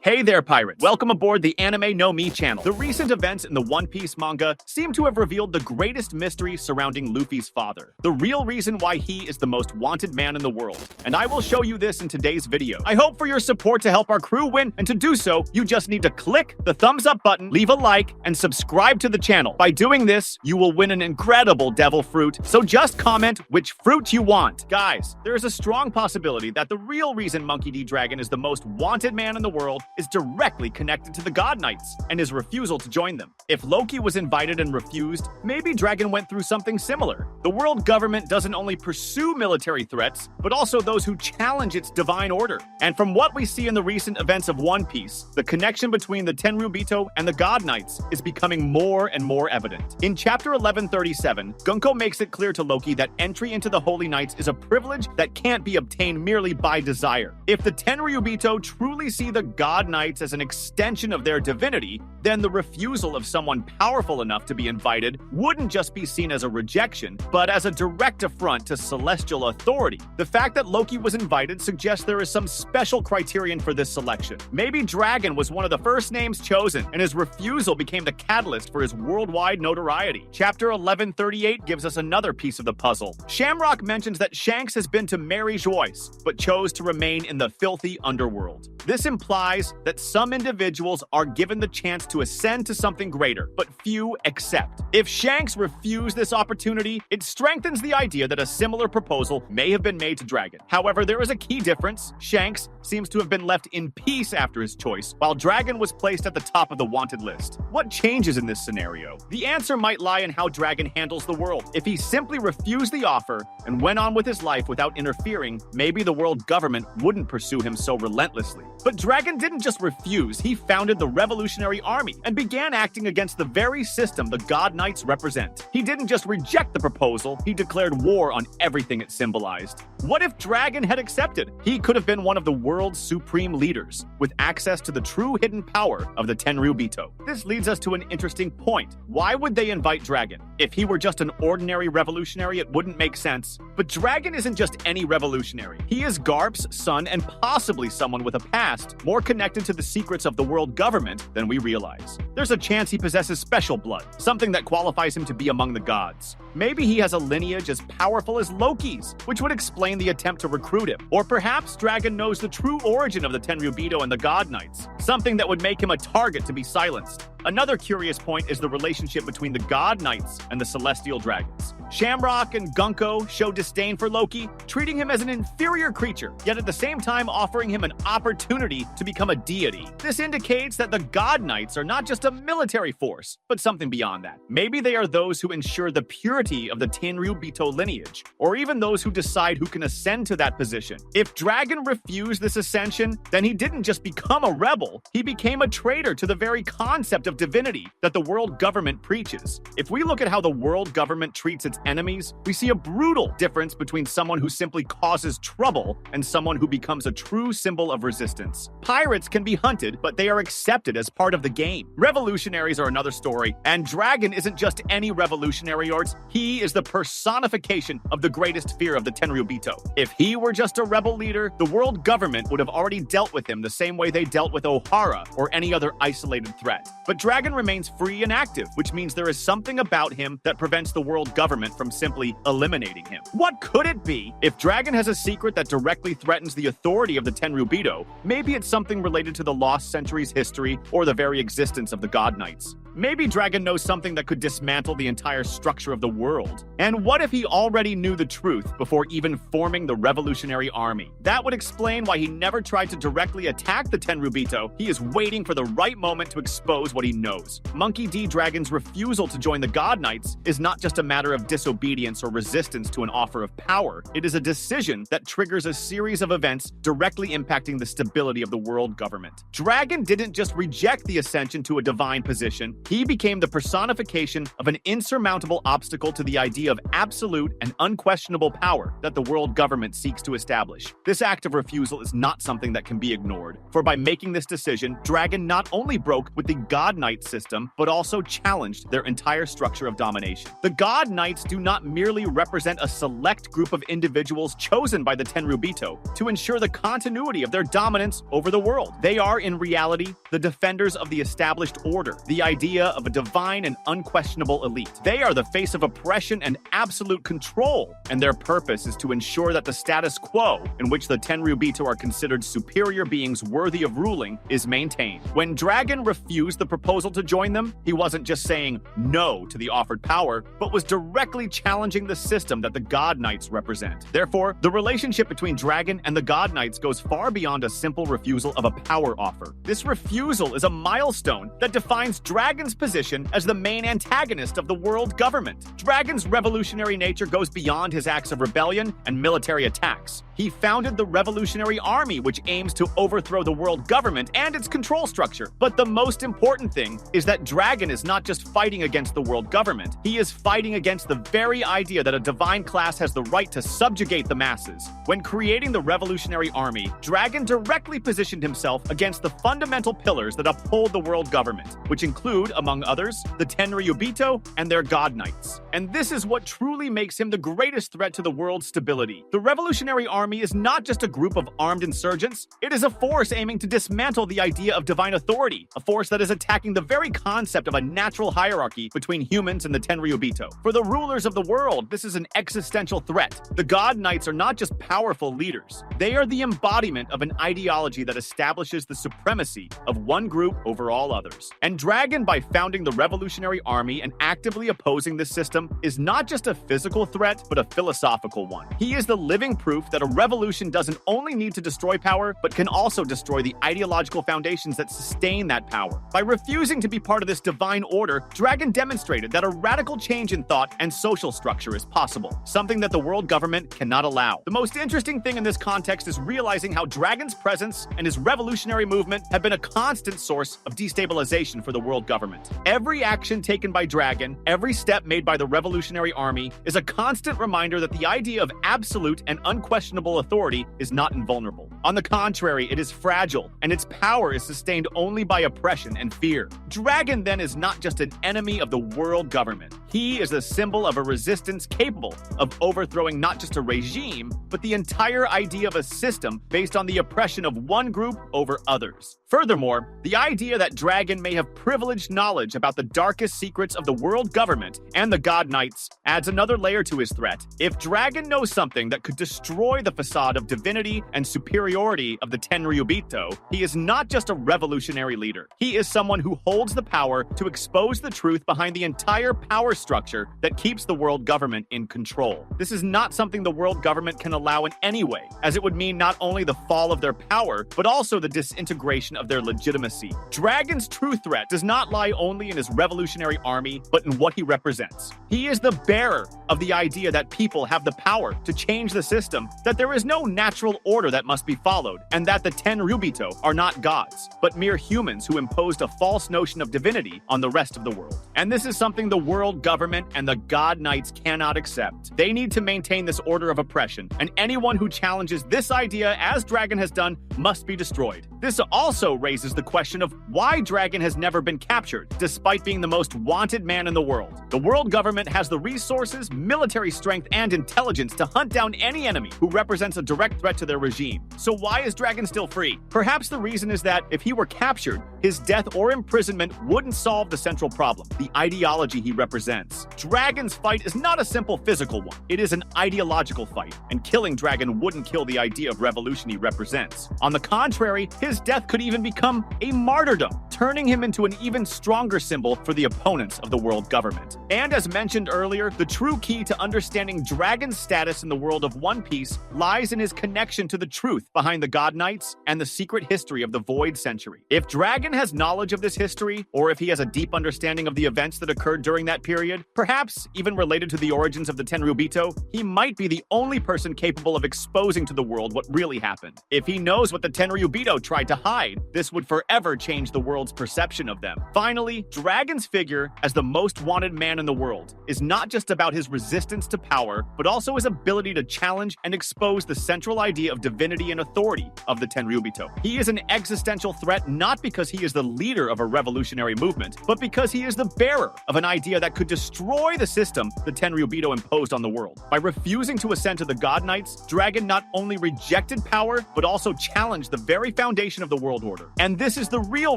Hey there, pirates! Welcome aboard the Anime No Me channel. The recent events in the One Piece manga seem to have revealed the greatest mystery surrounding Luffy's father, the real reason why he is the most wanted man in the world, and I will show you this in today's video. I hope for your support to help our crew win, and to do so, you just need to click the thumbs up button, leave a like, and subscribe to the channel. By doing this, you will win an incredible devil fruit, so just comment which fruit you want. Guys, there is a strong possibility that the real reason Monkey D. Dragon is the most wanted man in the world is directly connected to the God Knights and his refusal to join them. If Loki was invited and refused, maybe Dragon went through something similar. The world government doesn't only pursue military threats, but also those who challenge its divine order. And from what we see in the recent events of One Piece, the connection between the Tenryubito and the God Knights is becoming more and more evident. In chapter 1137, Gunko makes it clear to Loki that entry into the Holy Knights is a privilege that can't be obtained merely by desire. If the Tenryubito truly see the God Knights as an extension of their divinity, then the refusal of someone powerful enough to be invited wouldn't just be seen as a rejection, but as a direct affront to celestial authority. The fact that Loki was invited suggests there is some special criterion for this selection. Maybe Dragon was one of the first names chosen, and his refusal became the catalyst for his worldwide notoriety. Chapter 1138 gives us another piece of the puzzle. Shamrock mentions that Shanks has been to Mary Joyce, but chose to remain in the filthy underworld. This implies that some individuals are given the chance to ascend to something greater, but few accept. If Shanks refused this opportunity, it strengthens the idea that a similar proposal may have been made to Dragon. However, there is a key difference. Shanks seems to have been left in peace after his choice, while Dragon was placed at the top of the wanted list. What changes in this scenario? The answer might lie in how Dragon handles the world. If he simply refused the offer and went on with his life without interfering, maybe the world government wouldn't pursue him so relentlessly. But Dragon didn't just refuse, he founded the Revolutionary Army and began acting against the very system the God Knights represent. He didn't just reject the proposal, he declared war on everything it symbolized. What if Dragon had accepted? He could have been one of the world's supreme leaders, with access to the true hidden power of the Tenryubito. This leads us to an interesting point. Why would they invite Dragon? If he were just an ordinary revolutionary, it wouldn't make sense. But Dragon isn't just any revolutionary. He is Garp's son and possibly someone with a past more connected to the secrets of the world government than we realize. There's a chance he possesses special blood, something that qualifies him to be among the gods. Maybe he has a lineage as powerful as Loki's, which would explain the attempt to recruit him. Or perhaps Dragon knows the true origin of the Tenryubito and the God Knights, something that would make him a target to be silenced. Another curious point is the relationship between the God Knights and the Celestial Dragons. Shamrock and Gunko show disdain for Loki, treating him as an inferior creature, yet at the same time offering him an opportunity to become a deity. This indicates that the God Knights are not just a military force, but something beyond that. Maybe they are those who ensure the purity of the Tenryubito lineage, or even those who decide who can ascend to that position. If Dragon refused this ascension, then he didn't just become a rebel, he became a traitor to the very concept of divinity that the world government preaches. If we look at how the world government treats its enemies, we see a brutal difference between someone who simply causes trouble and someone who becomes a true symbol of resistance. Pirates can be hunted, but they are accepted as part of the game. Revolutionaries are another story, and Dragon isn't just any revolutionary lord, he is the personification of the greatest fear of the Tenryubito. If he were just a rebel leader, the world government would have already dealt with him the same way they dealt with O'Hara or any other isolated threat. But Dragon remains free and active, which means there is something about him that prevents the world government from simply eliminating him. What could it be? If Dragon has a secret that directly threatens the authority of the Tenryubito, maybe it's something related to the lost centuries history or the very existence of the God Knights. Maybe Dragon knows something that could dismantle the entire structure of the world. And what if he already knew the truth before even forming the Revolutionary Army? That would explain why he never tried to directly attack the Tenryubito. He is waiting for the right moment to expose what he knows. Monkey D. Dragon's refusal to join the God Knights is not just a matter of disobedience or resistance to an offer of power. It is a decision that triggers a series of events directly impacting the stability of the world government. Dragon didn't just reject the ascension to a divine position, He became the personification of an insurmountable obstacle to the idea of absolute and unquestionable power that the world government seeks to establish. This act of refusal is not something that can be ignored, for by making this decision, Dragon not only broke with the God Knight system, but also challenged their entire structure of domination. The God Knights do not merely represent a select group of individuals chosen by the Tenryubito to ensure the continuity of their dominance over the world. They are, in reality, the defenders of the established order, the idea of a divine and unquestionable elite. They are the face of oppression and absolute control, and their purpose is to ensure that the status quo, in which the Tenryubito are considered superior beings worthy of ruling, is maintained. When Dragon refused the proposal to join them, he wasn't just saying no to the offered power, but was directly challenging the system that the God Knights represent. Therefore, the relationship between Dragon and the God Knights goes far beyond a simple refusal of a power offer. This refusal is a milestone that defines Dragon's position as the main antagonist of the world government. Dragon's revolutionary nature goes beyond his acts of rebellion and military attacks. He founded the Revolutionary Army, which aims to overthrow the world government and its control structure. But the most important thing is that Dragon is not just fighting against the world government. He is fighting against the very idea that a divine class has the right to subjugate the masses. When creating the Revolutionary Army, Dragon directly positioned himself against the fundamental pillars that uphold the world government, which include, among others, the Tenryubito and their God Knights. And this is what truly makes him the greatest threat to the world's stability. The Revolutionary Army is not just a group of armed insurgents, it is a force aiming to dismantle the idea of divine authority, a force that is attacking the very concept of a natural hierarchy between humans and the Tenryubito. For the rulers of the world, this is an existential threat. The God Knights are not just powerful leaders, they are the embodiment of an ideology that establishes the supremacy of one group over all others. And Dragon, by founding the Revolutionary Army and actively opposing this system, is not just a physical threat, but a philosophical one. He is the living proof that a revolution doesn't only need to destroy power, but can also destroy the ideological foundations that sustain that power. By refusing to be part of this divine order, Dragon demonstrated that a radical change in thought and social structure is possible, something that the world government cannot allow. The most interesting thing in this context is realizing how Dragon's presence and his revolutionary movement have been a constant source of destabilization for the world government. Every action taken by Dragon, every step made by the Revolutionary Army, is a constant reminder that the idea of absolute and unquestionable authority is not invulnerable. On the contrary, it is fragile, and its power is sustained only by oppression and fear. Dragon, then, is not just an enemy of the world government. He is a symbol of a resistance capable of overthrowing not just a regime, but the entire idea of a system based on the oppression of one group over others. Furthermore, the idea that Dragon may have privileged knowledge about the darkest secrets of the world government and the God Knights adds another layer to his threat. If Dragon knows something that could destroy the facade of divinity and superiority of the Tenryubito, he is not just a revolutionary leader. He is someone who holds the power to expose the truth behind the entire power structure that keeps the world government in control. This is not something the world government can allow in any way, as it would mean not only the fall of their power, but also the disintegration of their legitimacy. Dragon's true threat does not lie only in his revolutionary army, but in what he represents. He is the bearer of the idea that people have the power to change the system, that there is no natural order that must be followed, and that the Tenryubito are not gods, but mere humans who imposed a false notion of divinity on the rest of the world. And this is something the world government and the God Knights cannot accept. They need to maintain this order of oppression, and anyone who challenges this idea, as Dragon has done, must be destroyed. This also raises the question of why Dragon has never been captured, despite being the most wanted man in the world. The world government has the resources, military strength, and intelligence to hunt down any enemy who represents a direct threat to their regime. So why is Dragon still free? Perhaps the reason is that if he were captured, his death or imprisonment wouldn't solve the central problem, the ideology he represents. Dragon's fight is not a simple physical one. It is an ideological fight, and killing Dragon wouldn't kill the idea of revolution he represents. On the contrary, his death could even become a martyrdom, turning him into an even stronger symbol for the opponents of the world government. And as mentioned earlier, the true key to understanding Dragon's status in the world of One Piece lies in his connection to the truth behind the God Knights and the secret history of the Void Century. If Dragon Dragon has knowledge of this history, or if he has a deep understanding of the events that occurred during that period, perhaps even related to the origins of the Tenryubito, he might be the only person capable of exposing to the world what really happened. If he knows what the Tenryubito tried to hide, this would forever change the world's perception of them. Finally, Dragon's figure as the most wanted man in the world is not just about his resistance to power, but also his ability to challenge and expose the central idea of divinity and authority of the Tenryubito. He is an existential threat not because he is the leader of a revolutionary movement, but because he is the bearer of an idea that could destroy the system the Tenryubito imposed on the world. By refusing to ascend to the God Knights, Dragon not only rejected power, but also challenged the very foundation of the world order. And this is the real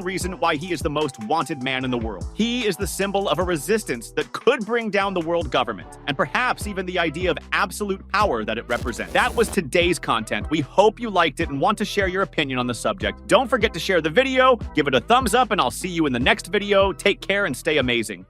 reason why he is the most wanted man in the world. He is the symbol of a resistance that could bring down the world government, and perhaps even the idea of absolute power that it represents. That was today's content. We hope you liked it and want to share your opinion on the subject. Don't forget to share the video, give it a thumbs up, and I'll see you in the next video. Take care and stay amazing.